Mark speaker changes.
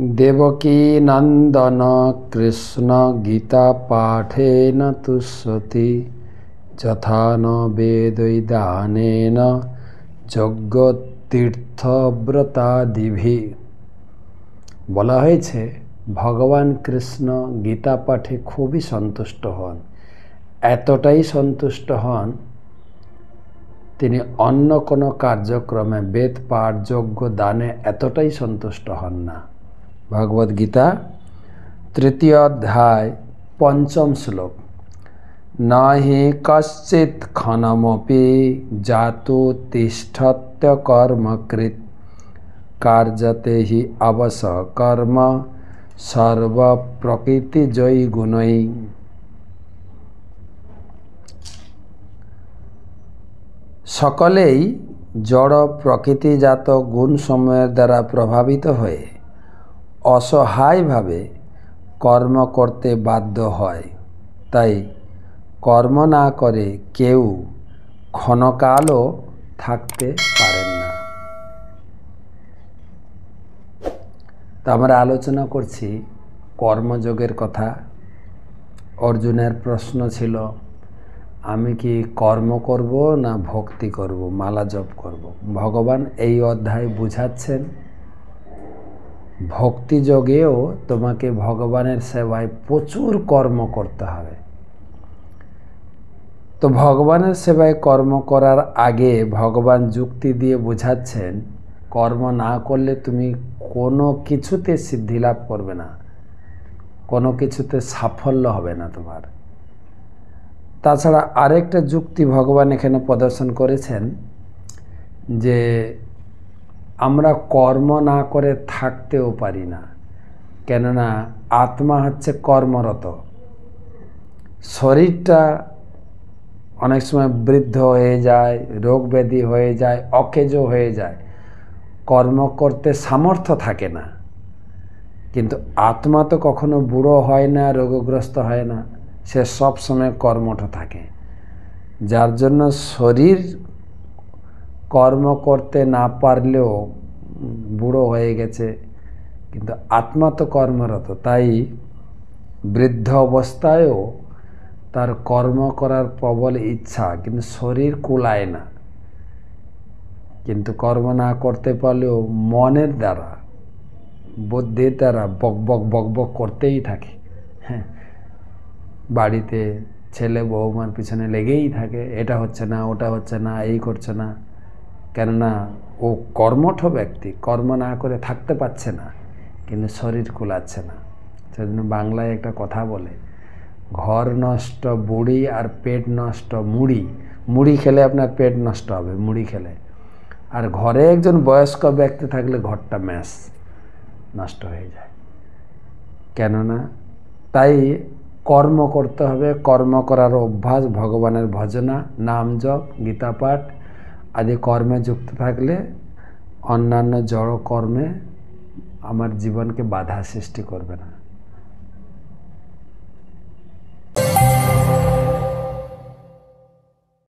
Speaker 1: देवकी नंदन कृष्ण गीता पाठेन तुष्यति यथा न वेदैदानेन যজ্ঞতীর্থব্রতাদিভি। বলা হয়েছে ভগবান কৃষ্ণ গীতা পাঠে খুবই সন্তুষ্ট হন, এতটাই সন্তুষ্ট হন তিনি অন্য কোনো কার্যক্রমে বেদ পাঠ যজ্ঞ দানে এতটাই সন্তুষ্ট হন না। ভগবদ গীতা 3য় অধ্যায় 5ম শ্লোক। নাহি কশ্চিৎ ক্ষণমপি জাতু তিষ্ঠত্য কর্মকৃৎ কার্যতে হি অবশ কর্ম সর্ব প্রকৃতি জয়ী গুণৈ। সকলেই জড় প্রকৃতিজাত গুণসমূহের দ্বারা প্রভাবিত হয়ে অসহায়ভাবে কর্ম করতে বাধ্য হয়, তাই কর্ম না করে কেউ ক্ষণকালও থাকতে পারেন না। তো আমরা আলোচনা করছি কর্মযোগের কথা। অর্জুনের প্রশ্ন ছিল, আমি কি কর্ম করব না ভক্তি করব, মালা জপ করব? ভগবান এই অধ্যায় বুঝাচ্ছেন ভক্তিযোগেও তোমাকে ভগবানের সেবায় প্রচুর কর্ম করতে হবে। তো ভগবানের সেবায় কর্ম করার আগে ভগবান যুক্তি দিয়ে বোঝাচ্ছেন কর্ম না করলে তুমি কোনো কিছুতে সিদ্ধি লাভ করবে না, কোনো কিছুতে সাফল্য হবে না তোমার। তাছাড়া আরেকটা যুক্তি ভগবান এখানে প্রদর্শন করেছেন যে আমরা কর্ম না করে থাকতেও পারি না, কেননা আত্মা হচ্ছে কর্মরত। শরীরটা অনেক সময় বৃদ্ধ হয়ে যায়, রোগ ব্যাধি হয়ে যায়, অকেজ হয়ে যায়, কর্ম করতে সামর্থ্য থাকে না। কিন্তু আত্মা তো কখনো বুড়ো হয় না, রোগগ্রস্ত হয় না, সে সব সময় কর্মঠ থাকে। যার জন্য শরীর কর্ম করতে না পারলেও বুড়ো হয়ে গেছে, কিন্তু আত্মা তো কর্মরত, তাই বৃদ্ধ অবস্থায়ও তার কর্ম করার প্রবল ইচ্ছা, কিন্তু শরীর কুলায় না। কিন্তু কর্ম না করতে পারলেও মনের দ্বারা, বুদ্ধির দ্বারা বকবক বকবক করতেই থাকে। হ্যাঁ, বাড়িতে ছেলে বৌমার পিছনে লেগেই থাকে, এটা হচ্ছে না, ওটা হচ্ছে না, এই করছে না। কেননা ও কর্মঠ ব্যক্তি, কর্ম না করে থাকতে পারছে না, কিন্তু শরীর কুলাচ্ছে না। সেজন্য বাংলায় একটা কথা বলে, ঘর নষ্ট বুড়ি আর পেট নষ্ট মুড়ি। মুড়ি খেলে আপনার পেট নষ্ট হবে, মুড়ি খেলে। আর ঘরে একজন বয়স্ক ব্যক্তি থাকলে ঘরটা ম্যাস নষ্ট হয়ে যায়। কেননা তাই কর্ম করতে হবে। কর্ম করার অভ্যাস, ভগবানের ভজনা, নাম জপ, গীতা পাঠ আদি কর্মে যুক্ত থাকলে অন্যান্য জড় কর্মে আমার জীবনকে বাধা সৃষ্টি করবে না।